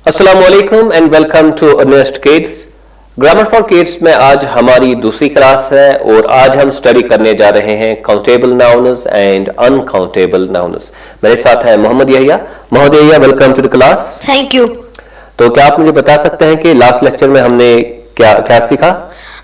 अस्सलामुअलैकुम and welcome to Earnest kids. Grammar for kids में आज हमारी दूसरी क्लास है और आज हम स्टडी करने जा रहे हैं countable nouns and uncountable nouns. मेरे साथ है Mohammad Yahya. Mohammad Yahya, welcome to the class. Thank you. तो क्या आप मुझे बता सकते हैं कि लास्ट लेक्चर में हमने क्या क्या सीखा?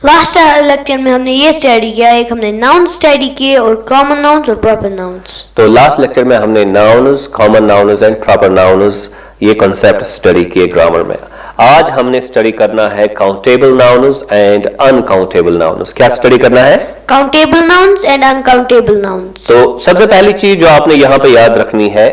लास्ट लेक्चर में हमने ये स्टडी किया, एक हमने नाउन स्टडी किए और कॉमन नाउन्स और प्रॉपर नाउन्स। तो लास्ट लेक्चर में हमने nouns, common nouns and proper nouns ये कॉन्सेप्ट स्टडी किए ग्रामर में। आज हमने स्टडी करना है countable nouns and uncountable nouns. क्या स्टडी करना है? Countable nouns and uncountable nouns. तो सबसे पहली चीज जो आपने यहाँ पे याद रखनी है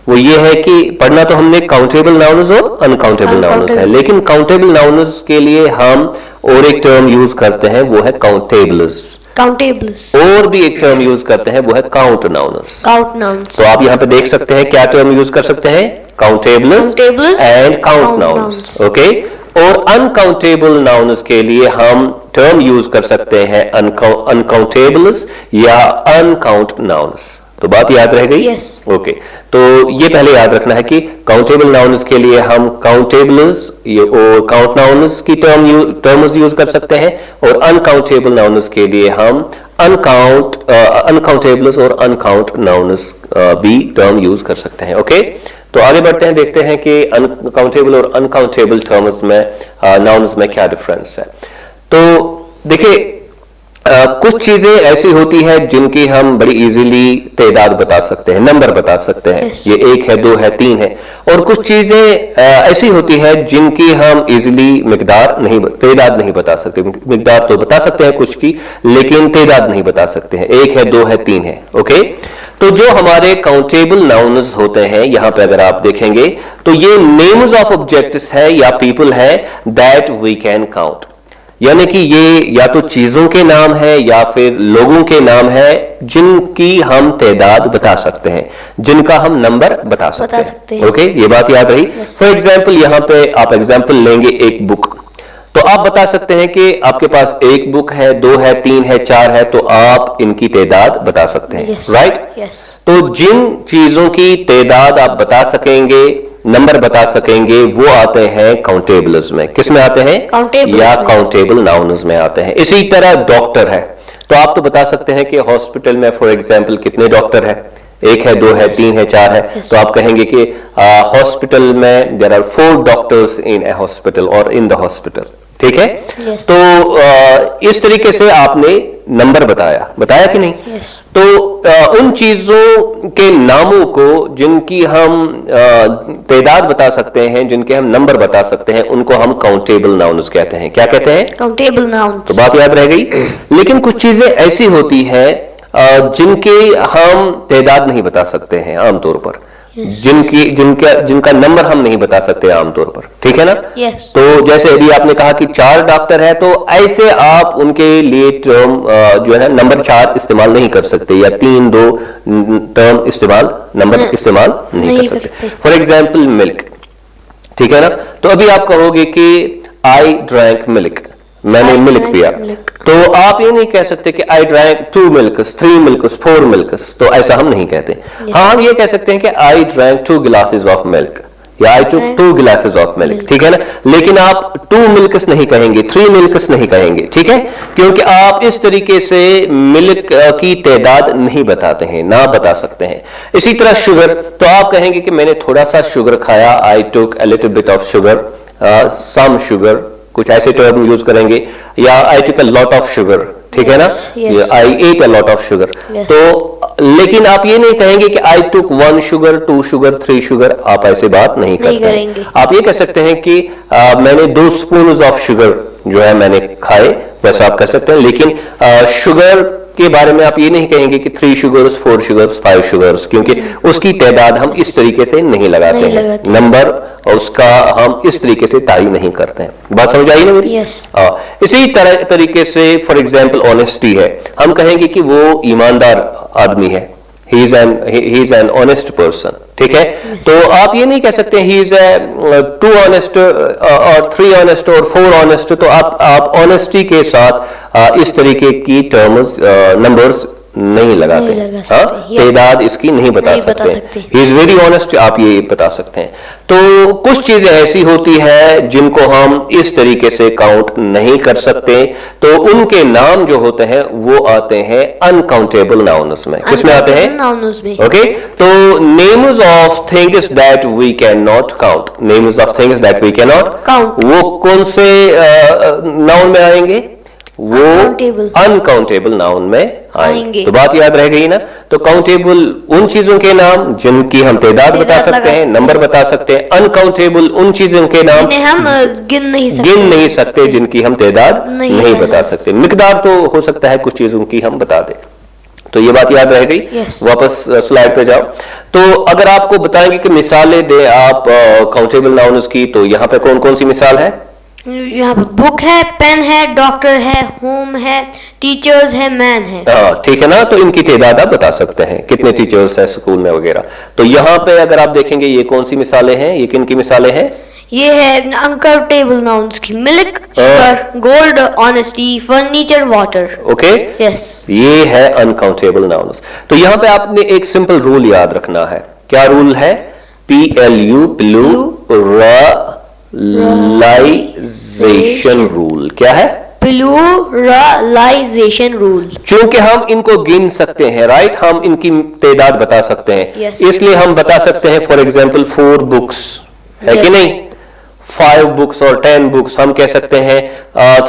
वो ये है कि पढ़ना तो हमने काउंटेबल नाउन्स और अनकाउंटेबल नाउन्स है, लेकिन काउंटेबल नाउन्स के लिए हम और एक टर्म यूज करते हैं, वो है काउंटेबल्स। काउंटेबल्स। और भी एक टर्म यूज करते हैं, वो है काउंट नाउन्स। Count nouns. तो आप यहाँ पे देख सकते हैं क्या टर्म यूज कर सकते हैं, countables and count nouns. Okay. और अनकाउंटेबल नाउन्स के लिए हम टर्म यूज कर सकते हैं अनकाउंटेबल्स या अनकाउंट नाउन्स। तो बात याद रह गई? Yes. ओके। तो ये पहले याद रखना है कि काउंटेबल नाउन्स के लिए हम काउंटेबल्स और काउंट नाउन्स की टर्म्स यूज कर सकते हैं और अनकाउंटेबल नाउन्स के लिए हम अनकाउंटेबल्स और अनकाउंट नाउन्स भी टर्म यूज कर सकते हैं। ओके। तो आगे बढ़ते हैं, देखते हैं कि अनकाउंटेबल और अनकाउंटेबल टर्म्स में नाउन्स में क्या डिफरेंस है। तो देखिए, कुछ चीजें ऐसी होती है जिनकी हम बड़ी इजीली तादाद बता सकते हैं, नंबर बता सकते हैं। Yes. ये 1 है, 2 है, 3 है। और कुछ चीजें ऐसी होती है जिनकी हम इजीली तादाद नहीं बता सकते। मिकदार तो बता सकते हैं कुछ की, लेकिन तादाद नहीं बता सकते हैं। 1 है, 2 है, 3 है। ओके। तो जो हमारे काउंटेबल नाउन्स होते हैं, यहां पे अगर आप देखेंगे तो ये नेम्स ऑफ ऑब्जेक्ट्स है या पीपल है दैट वी कैन काउंट। यानी कि ये या तो चीजों के नाम है या फिर लोगों के नाम है जिनकी हम तादाद बता सकते हैं, जिनका हम नंबर बता सकते हैं। ओके, ये बात याद रही। फॉर एग्जाम्पल, यहां पे आप एग्जाम्पल लेंगे एक बुक, तो आप बता सकते हैं कि आपके पास एक बुक है, 2 है, 3 है, 4 है, तो आप इनकी तादाद बता सकते हैं। राइट? तो जिन चीजों की तादाद आप बता सकेंगे, नंबर बता सकेंगे, वो आते हैं काउंटेबल्स में। किस में आते हैं? या काउंटेबल नाउन्स में आते हैं। इसी तरह डॉक्टर है, तो आप तो बता सकते हैं कि हॉस्पिटल में फॉर एग्जांपल कितने डॉक्टर है, 1 है, 2 है, 3 है, 4 है। तो आप कहेंगे कि हॉस्पिटल में there are 4 doctors in a hospital और इन द हॉस्पिटल। ठीक है? तो इस तरीके से आपने नंबर बताया कि नहीं? तो उन चीजों के नामों को जिनकी हम तादाद बता सकते हैं, जिनके हम नंबर बता सकते हैं, उनको हम काउंटेबल नाउन्स कहते हैं। क्या कहते हैं? Countable nouns. तो बात याद रह गई। लेकिन कुछ चीजें ऐसी होती है जिनकी हम तादाद नहीं बता सकते हैं आमतौर पर, जिनका नंबर हम नहीं बता सकते आमतौर पर। ठीक है ना? तो जैसे अभी आपने कहा कि 4 डॉक्टर है, तो ऐसे आप उनके लिए टर्म जो है ना नंबर 4 इस्तेमाल नहीं कर सकते, या 3, 2 टर्म नंबर इस्तेमाल नहीं कर सकते। For example milk. ठीक है ना? तो अभी आप कहोगे कि आई ड्रैंक मिल्क, मैंने मिल्क पिया, तो आप ये नहीं कह सकते कि I drank 2 milks, 3 milks, 4 milks. तो ऐसा हम नहीं कहते। हाँ, हम ये कह सकते हैं कि I drank 2 glasses of milk या I took 2 glasses of milk. ठीक है ना? लेकिन आप 2 मिल्क्स नहीं कहेंगे, 3 मिल्क्स नहीं कहेंगे। ठीक है? क्योंकि आप इस तरीके से मिल्क की तादाद नहीं बताते हैं, ना बता सकते हैं। इसी तरह शुगर, तो आप कहेंगे कि मैंने थोड़ा सा शुगर खाया, I took a little bit of sugar, some sugar, कुछ ऐसे टर्म यूज करेंगे। या I took a lot of sugar. ठीक है ना? I ate a lot of sugar. तो लेकिन आप ये नहीं कहेंगे कि I took 1 sugar, 2 sugar, 3 sugar. आप ऐसे बात नहीं करते। आप ये कह सकते हैं कि मैंने 2 स्पून ऑफ शुगर जो है मैंने खाए, वैसा आप कह सकते हैं। लेकिन शुगर के बारे में आप ये नहीं कहेंगे कि 3 शुगर्स, 4 शुगर्स, 5 शुगर्स, क्योंकि उसकी तादाद हम इस तरीके से नहीं लगाते हैं, नंबर उसका हम इस तरीके से तायीन नहीं करते हैं। बात समझ आई ना मेरी? इसी तरीके से फॉर एग्जाम्पल ऑनेस्टी है, हम कहेंगे कि वो ईमानदार आदमी है, he is an honest person। ठीक है? तो आप ये नहीं कह सकते he is 2 honest और 3 honest और 4 honest। तो आप ऑनेस्टी के साथ इस तरीके की टर्म्स, नंबर्स नहीं लगाते, नहीं लगा सकते, हाँ, yes. तादाद इसकी नहीं बता नहीं बता सकते। सकते। ही इज वेरी ऑनेस्ट, आप ये बता सकते हैं। तो कुछ चीजें ऐसी होती है जिनको हम इस तरीके से काउंट नहीं कर सकते, तो उनके नाम जो होते हैं वो आते हैं अनकाउंटेबल नाउन्स में। किसमें आते हैं? नाउन्स में। ओके, तो names of things that we can not count, names of things that we can not count, वो कौन से नाउन में आएंगे? वो Uncountable। अनकाउंटेबल नाउन में आएंगे। आएंगे। तो बात याद रह गई ना? तो काउंटेबल उन चीजों के नाम जिनकी हम तादाद बता तादाद सकते लगा हैं, सकते नंबर बता सकते हैं। अनकाउंटेबल उन चीजों के नाम जिन्हें हम गिन नहीं सकते, गिन नहीं सकते, जिनकी हम तादाद नहीं नहीं बता बता सकते। मिकदार तो हो सकता है कुछ चीजों की हम बता दें। तो ये बात याद रह गई। Yes। वापस स्लाइड पे जाओ। तो अगर आपको बताएंगे कि मिसालें दे आप काउंटेबल नाउन्स की, तो यहाँ पे कौन कौन सी मिसाल है? यहाँ पर बुक है, पेन है, डॉक्टर है, होम है, टीचर्स है, मैन है। हाँ, ठीक है ना? तो इनकी तादाद आप बता सकते हैं, कितने टीचर्स हैं स्कूल में वगैरह। तो यहाँ पे अगर आप देखेंगे ये कौन सी मिसालें हैं, ये किन की मिसालें हैं? ये है अनकाउंटेबल नाउन्स की। Milk, sugar, gold, honesty, furniture, water. Okay, yes. ये है अनकाउंटेबल नाउन्स। तो यहाँ पे आपने एक सिंपल रूल याद रखना है। क्या रूल है? PLU, pluralization rule. क्या है? Pluralization rule. चूंकि हम इनको गिन सकते हैं, राइट, हम इनकी तादाद बता सकते हैं, Yes। इसलिए हम बता सकते हैं फॉर एग्जाम्पल 4 बुक्स है कि Yes। नहीं, 5 बुक्स और 10 बुक्स। हम कह सकते हैं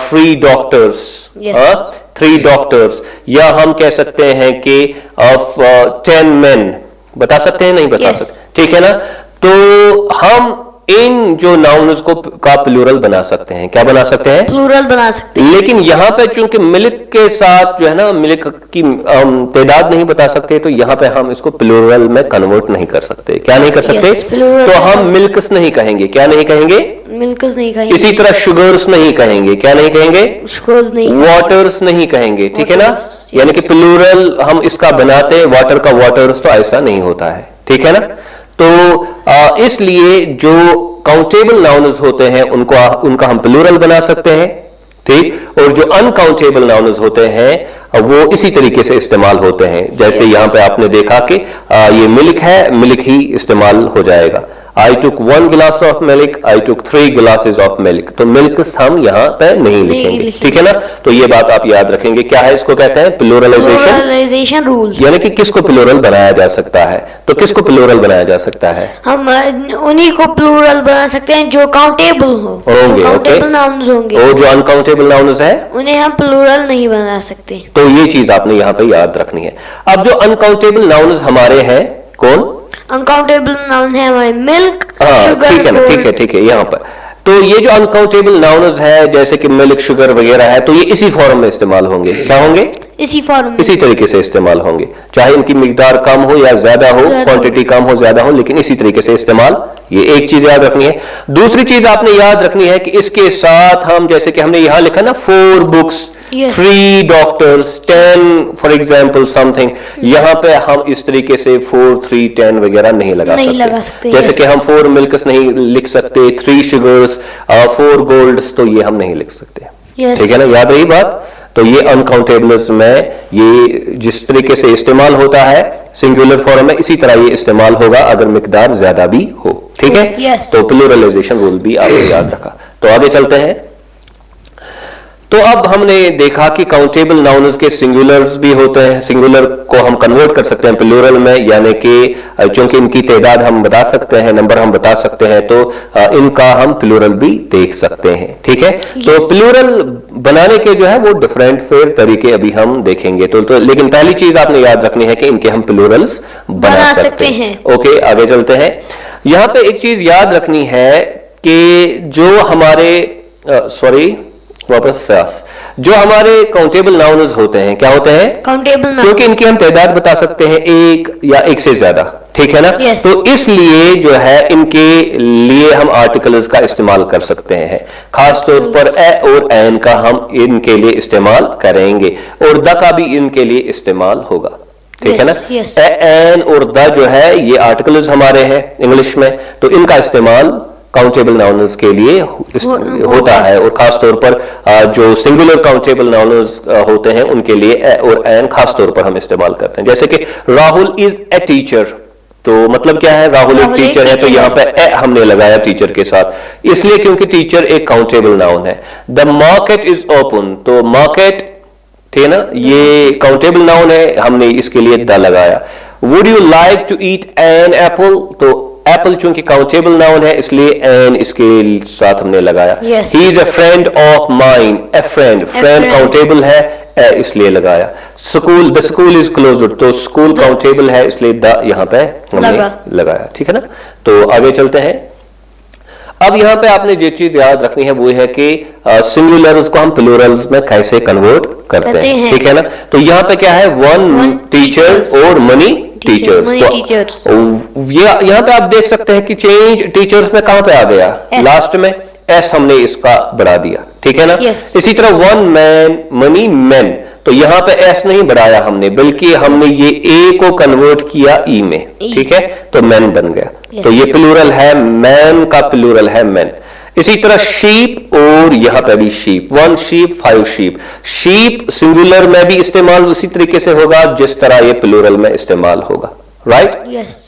3 डॉक्टर्स, Yes। 3 डॉक्टर्स, या हम कह सकते हैं कि 10 मेन। बता सकते हैं? नहीं बता Yes। सकते, ठीक है ना? तो हम इन जो नाउन्स को का प्लूरल बना सकते हैं। क्या बना सकते हैं? प्लूरल बना सकते हैं। लेकिन यहां पे चूंकि मिल्क के साथ जो है ना, मिल्क की तादाद नहीं बता सकते, तो यहां पे हम इसको प्लूरल में कन्वर्ट नहीं कर सकते। क्या नहीं कर सकते? Yes, plural तो हम में। मिल्क्स नहीं कहेंगे। क्या नहीं कहेंगे? मिल्कस नहीं खाएंगे, इसी तरह शुगर्स नहीं कहेंगे। क्या नहीं कहेंगे? शुगर्स नहीं, वाटर्स नहीं कहेंगे, ठीक है ना? Waters, यानी कि yes। प्लूरल हम इसका बनाते, वाटर का वाटर्स, तो ऐसा नहीं होता है, ठीक है ना? तो इसलिए जो काउंटेबल नाउन्स होते हैं उनका हम प्लूरल बना सकते हैं, ठीक। और जो अनकाउंटेबल नाउन्स होते हैं वो इसी तरीके से इस्तेमाल होते हैं। जैसे यहां पे आपने देखा कि ये मिल्क है, मिल्क ही इस्तेमाल हो जाएगा। I took 1 glass of milk, I took 3 glasses of milk। तो मिल्क हम यहाँ पे नहीं लिखेंगे, ठीक है ना? तो ये बात आप याद रखेंगे। क्या है? इसको कहते हैं प्लूरलाइजेशन रूल। यानी कि किसको प्लूरल बनाया जा सकता है? तो किसको प्लूरल बनाया जा सकता है? हम उन्हीं को प्लूरल बना सकते हैं जो काउंटेबल होंगे, काउंटेबल नाउन्स होंगे। और जो अनकाउंटेबल नाउन्स है उन्हें हम प्लूरल नहीं बना सकते। तो ये चीज आपने यहाँ पे याद रखनी है। अब जो अनकाउंटेबल नाउन्स हमारे हैं, कौन? अनकाउंटेबल नाउन है हमारे मिल्क, हाँ, शुगर, ठीक है ना, ठीक है, ठीक है। यहाँ पर तो ये जो अनकाउंटेबल नाउन्स है जैसे कि मिल्क, शुगर वगैरह है, तो ये इसी फॉर्म में इस्तेमाल होंगे। क्या होंगे? इसी फॉर्म में, इसी तरीके से इस्तेमाल होंगे, चाहे इनकी मिकदार कम हो या ज्यादा हो, क्वांटिटी कम हो ज्यादा हो, लेकिन इसी तरीके से इस्तेमाल। ये एक चीज याद रखनी है। दूसरी चीज आपने याद रखनी है कि इसके साथ हम, जैसे कि हमने यहां लिखा ना 4 books, Yes। 3 doctors, 10 for example something, यहां पे हम इस तरीके से 4, 3, 10 वगैरह नहीं लगा सकते। जैसे yes। कि हम 4 मिल्क्स नहीं लिख सकते, 3 शुगर्स, 4 गोल्ड्स, तो ये हम नहीं लिख सकते, Yes। ठीक है ना? याद रही बात? तो ये अनकाउंटेबल्स में ये जिस तरीके से इस्तेमाल होता है सिंगुलर फॉर्म में, इसी तरह ये इस्तेमाल होगा अगर मिकदार ज्यादा भी हो, ठीक है? Yes। तो प्लूरलाइजेशन रूल भी आपने याद रखा। तो आगे चलते हैं। तो अब हमने देखा कि काउंटेबल नाउन्स के सिंगुलर्स भी होते हैं, सिंगुलर को हम कन्वर्ट कर सकते हैं प्लूरल में, यानी कि चूंकि इनकी तादाद हम बता सकते हैं, नंबर हम बता सकते हैं, तो इनका हम प्लूरल भी देख सकते हैं, ठीक है? तो प्लूरल बनाने के जो है वो डिफरेंट फिर तरीके अभी हम देखेंगे। तो लेकिन पहली चीज आपने याद रखनी है कि इनके हम प्लूरल्स बना सकते हैं। ओके, आगे चलते हैं। यहां पे एक चीज याद रखनी है कि जो हमारे जो हमारे काउंटेबल नाउन्स होते हैं, क्या होते हैं? काउंटेबल नाउन, क्योंकि इनकी हम तादाद बता सकते हैं 1 या 1 से ज्यादा, ठीक है ना? Yes। तो इसलिए जो है इनके लिए हम आर्टिकल्स का इस्तेमाल कर सकते हैं। खास तौर पर ए और एन का हम इनके लिए इस्तेमाल करेंगे, और द का भी इनके लिए इस्तेमाल होगा, ठीक है ना? Yes। ए, एन और द जो है ये आर्टिकल्स हमारे हैं इंग्लिश में, तो इनका इस्तेमाल काउंटेबल नाउन्स के लिए होता है, और खास तौर पर जो सिंगुलर काउंटेबल नाउन्स होते हैं उनके लिए ए और एन खास तौर पर हम इस्तेमाल करते हैं। जैसे कि राहुल इज ए टीचर, तो मतलब क्या है, राहुल एक टीचर है, तो यहां पे ए हमने लगाया टीचर के साथ, इसलिए क्योंकि टीचर एक काउंटेबल नाउन है। द मार्केट इज ओपन, तो मार्केट ठीक है ना, ये काउंटेबल नाउन है, हमने इसके लिए द लगाया। Would you like to eat an apple, तो एप्पल चूंकि काउंटेबल नाउन है इसलिए एन इसके साथ हमने लगाया। He is a friend of mine, a friend, friend countable है, इसलिए लगाया। School, the school is closed, तो स्कूल काउंटेबल है इसलिए द यहां पे हमने लगाया, ठीक है ना। तो आगे चलते हैं। अब यहां पे आपने जो चीज याद रखनी है वो है कि सिंगुलर्स को हम प्लूरल्स में कैसे कन्वर्ट करते हैं, ठीक है ना। तो यहां पे क्या है, वन टीचर और मनी टीचर्स। तो यहां पे आप देख सकते हैं कि चेंज टीचर्स में कहां पे आ गया, लास्ट में एस हमने इसका बढ़ा दिया, ठीक है ना। इसी तरह वन मैन मनी मैन, तो यहां पे एस नहीं बढ़ाया हमने, बल्कि हमने ये ए को कन्वर्ट किया ई में, ठीक है, तो मैन बन गया। तो ये प्लूरल है, मैन का प्लूरल है मैन। इसी तरह शीप, और यहां पे भी sheep, one sheep, five sheep. Sheep singular में भी इस्तेमाल उसी तरीके से होगा जिस तरह ये प्लूरल में इस्तेमाल होगा, राइट।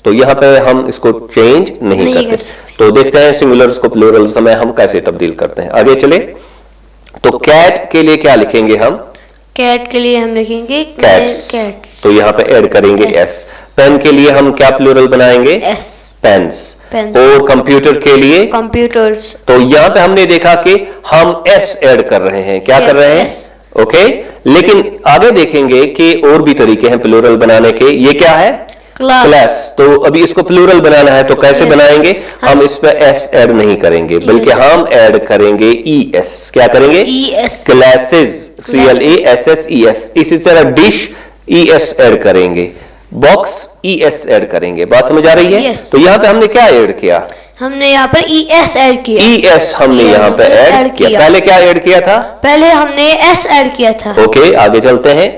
तो यहां पे हम इसको चेंज नहीं करते। तो देखते हैं सिंगुलर्स को प्लूरल्स में हम कैसे तब्दील करते हैं। आगे चले, तो कैट के लिए क्या लिखेंगे हम, कैट के लिए हम लिखेंगे कैट्स, तो यहां पे ऐड करेंगे एस। पेन के लिए हम क्या प्लूरल बनाएंगे, एस, पेन्स। और कंप्यूटर के लिए कंप्यूटर्स, तो यहां पे हमने देखा कि हम एस ऐड कर रहे हैं, क्या कर रहे हैं, ओके। लेकिन आगे देखेंगे कि और भी तरीके हैं प्लूरल बनाने के। ये क्या है, क्लास, तो अभी इसको प्लूरल बनाना है, तो कैसे बनाएंगे, हम इस पे एस ऐड नहीं करेंगे, बल्कि हम ऐड करेंगे ई एस। क्या करेंगे, क्लासेस, CLASSES। इसी तरह डिश, ई एस ऐड करेंगे। बॉक्स, ई एस ऐड करेंगे। बात समझ आ रही है। तो यहां पे हमने क्या ऐड किया, हमने यहाँ पर ई एस ऐड किया, ई एस हमने यहाँ पे ऐड किया। पहले क्या ऐड किया था, पहले हमने एस ऐड किया था। ओके, आगे चलते हैं।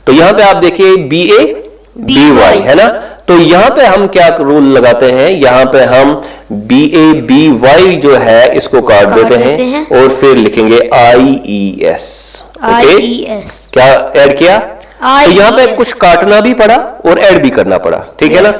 तो यहाँ पे आप देखिए BABY है ना, तो यहाँ पे हम क्या रूल लगाते हैं, यहाँ पे हम BABY जो है इसको काट देते हैं और फिर लिखेंगे IES। क्या ऐड किया, तो यहाँ पे कुछ काटना भी पड़ा और ऐड भी करना पड़ा, ठीक है ना।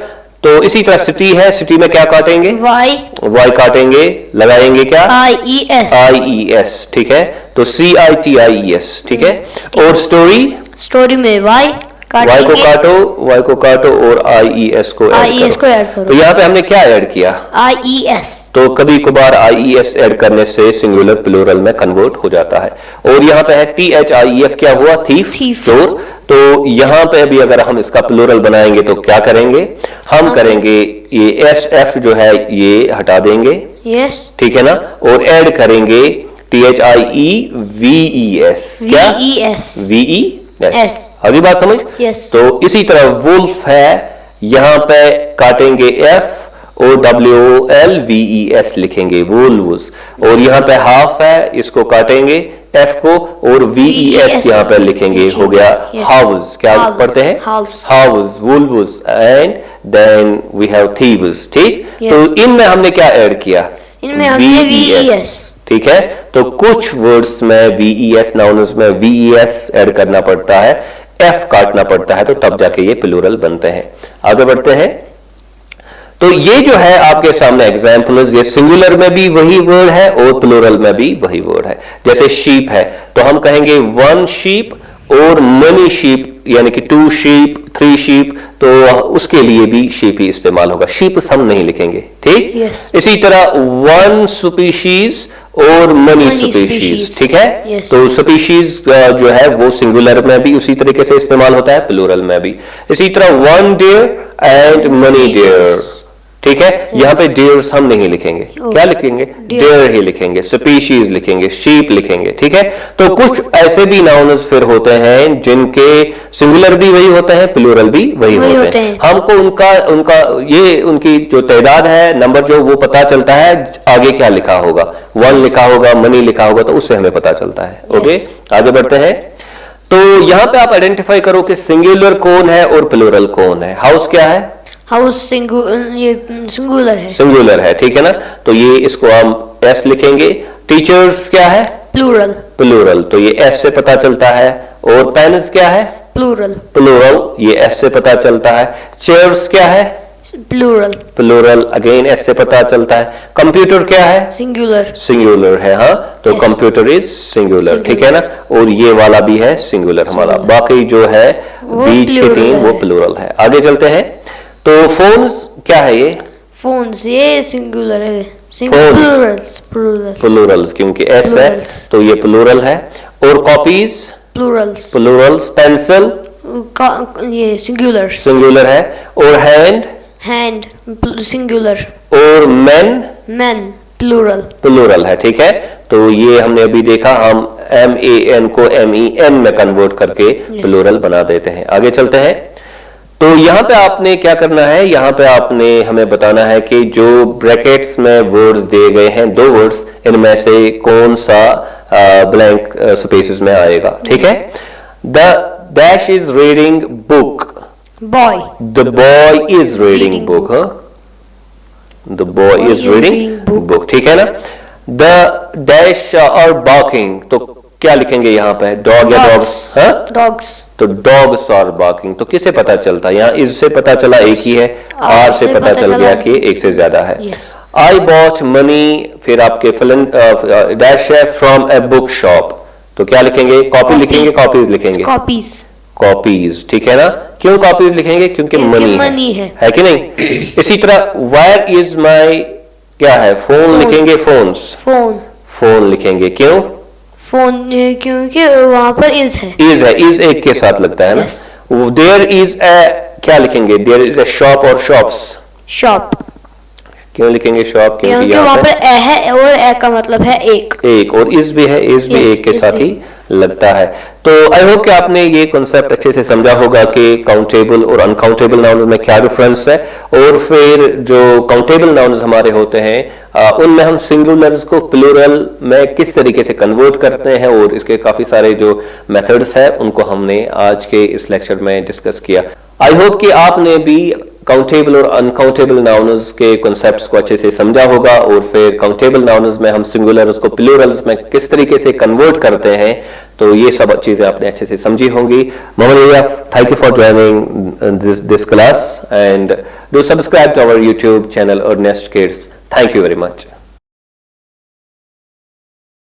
तो इसी तरह सिटी है, सिटी में क्या काटेंगे, वाई काटेंगे, लगाएंगे क्या, IES, ठीक है। तो CITIES, ठीक है। और स्टोरी में वाई को काटो और IES को ऐड करो। तो यहाँ पे हमने क्या ऐड किया, IES। तो कभी कभार IES ऐड करने से सिंगुलर प्लूरल में कन्वर्ट हो जाता है। और यहाँ पे है THIEF, क्या हुआ, थीफ, चोर। तो यहां पे भी अगर हम इसका प्लूरल बनाएंगे तो क्या करेंगे, हम करेंगे ये SF जो है ये हटा देंगे, ठीक है ना, और ऐड करेंगे THIEVES, क्या, VES। अभी बात समझ। तो इसी तरह वुल्फ है, यहां पे काटेंगे F और WOLVES लिखेंगे, वुल्व्स। और यहां पे हाफ है, इसको काटेंगे F को और VES यहां पर लिखेंगे, हो गया हाउस। क्या पढ़ते हैं, house, wolves, and then we have thieves, ठीक। तो इनमें हमने क्या ऐड किया, इनमें हमने VES, ठीक है। तो कुछ वर्ड्स में VES, नाउन्स में VES ऐड करना पड़ता है, F काटना पड़ता है, तो तब जाके ये प्लूरल बनते हैं। आगे बढ़ते हैं। तो ये जो है आपके सामने एग्जाम्पल्स, ये सिंगुलर में भी वही वर्ड है और प्लूरल में भी वही वर्ड है। जैसे शीप है, तो हम कहेंगे वन शीप और मनी शीप, यानी कि 2 शीप, 3 शीप, तो उसके लिए भी शीप ही इस्तेमाल होगा, शीप हम नहीं लिखेंगे, ठीक। इसी तरह वन स्पीशीज और मनी स्पीशीज, ठीक है। तो स्पीशीज जो है वो सिंगुलर में भी उसी तरीके से इस्तेमाल होता है, प्लूरल में भी। इसी तरह one deer and many deer, ठीक है। यहां पे डियर्स हम नहीं लिखेंगे, क्या लिखेंगे, डियर ही लिखेंगे, स्पीशीज लिखेंगे, शीप लिखेंगे, ठीक है। तो कुछ ऐसे भी नाउन्स फिर होते हैं जिनके सिंगुलर भी वही होते हैं, प्लूरल भी वही होते हैं। हमको उनका ये उनकी जो तादाद है, नंबर जो, वो पता चलता है आगे क्या लिखा होगा, वन लिखा होगा, मनी लिखा होगा, तो उससे हमें पता चलता है। ओके, आगे बढ़ते हैं। तो यहां पे आप आइडेंटिफाई करो कि सिंगुलर कौन है और प्लूरल कौन है। हाउस क्या है, हाउस सिंगुलर है। सिंगुलर है, ठीक है ना। तो ये इसको हम एस लिखेंगे। टीचर्स क्या है? प्लूरल। प्लूरल, तो ये एस से पता चलता है। और पेन्स क्या है? प्लूरल। प्लूरल, ये एस से पता चलता है। चेयर्स क्या है? प्लूरल। प्लूरल, अगेन एस से पता चलता है। कंप्यूटर क्या है? सिंगुलर। सिंगुलर है, हाँ, तो Yes. कंप्यूटर इज सिंगुलर, ठीक है ना। और ये वाला भी है सिंगुलर हमारा, बाकी जो है वो बीच के plural तीन वो है। प्लूरल है। आगे चलते हैं। तो फोन्स क्या है? ये फोन्स, ये सिंगुलर है। Phones. प्लूरल्स। प्लूरल। प्लूरल्स, क्योंकि एस है Plurals. तो ये प्लूरल है। और कॉपीज प्लूरल्स। प्लूरल्स। पेंसिल ये सिंगुलर्स। सिंगुलर है। और हैंड हैंड सिंगुलर। और मैन मैन प्लूरल। प्लूरल है, ठीक है। तो ये हमने अभी देखा, हम MAN को MEN में कन्वर्ट करके प्लूरल बना देते हैं। आगे चलते हैं। तो यहां पे आपने क्या करना है? यहां पे आपने हमें बताना है कि जो ब्रैकेट्स में वर्ड्स दिए गए हैं, दो वर्ड्स, इनमें से कौन सा ब्लैंक स्पेसेस में आएगा, ठीक है। The dash is reading book. Boy. The boy is reading Reading book. book. The boy Boy is is reading reading book, ठीक है ना। द डैश और बार्किंग, तो क्या लिखेंगे यहाँ पे? डॉग या डॉग्स? हाँ, डॉग्स। तो डॉग्स आर बार्किंग, तो किससे पता चलता है? यहाँ इज से पता चला एक ही है, आर से पता चल गया कि एक से ज्यादा है। Yes. आई बॉट मनी, फिर आपके डैश है फ्रॉम ए बुक शॉप, तो क्या लिखेंगे? कॉपी लिखेंगे, कॉपीज लिखेंगे? कॉपीज। कॉपीज, ठीक है ना। क्यों कॉपीज लिखेंगे? क्योंकि क्योंकि मनी money है कि नहीं। इसी तरह वेयर इज माई क्या है? फोन लिखेंगे, फोन्स। फोन। फोन लिखेंगे, क्यों? फोन क्योंकि वहां पर इज है। इज एक के साथ लगता है ना। देयर इज ए, क्या लिखेंगे? देयर इज ए शॉप और शॉप्स। शॉप। क्यों लिखेंगे शॉप? क्योंकि यहाँ वहां पे पर ए है और ए का मतलब है एक। एक, और इज भी है, इज भी Yes, एक के is साथ भी। ही लगता है। तो आई होप कि आपने ये कॉन्सेप्ट अच्छे से समझा होगा कि काउंटेबल और अनकाउंटेबल नाउन्स में क्या डिफरेंस है। और फिर जो काउंटेबल नाउन्स हमारे होते हैं उनमें हम सिंगुलर्स को प्लूरल में किस तरीके से कन्वर्ट करते हैं, और इसके काफी सारे जो मेथड्स हैं उनको हमने आज के इस लेक्चर में डिस्कस किया। आई होप कि आपने भी काउंटेबल और अनकाउंटेबल नाउन्स के कॉन्सेप्ट्स को अच्छे से समझा होगा, और फिर काउंटेबल नाउन्स में हम सिंगुलर्स को प्लूरल्स में किस तरीके से कन्वर्ट करते हैं, तो ये सब चीजें आपने अच्छे से समझी होंगी। Mohammad, thank you for joining this class, and do subscribe to our YouTube channel Earnest kids. Thank you very much.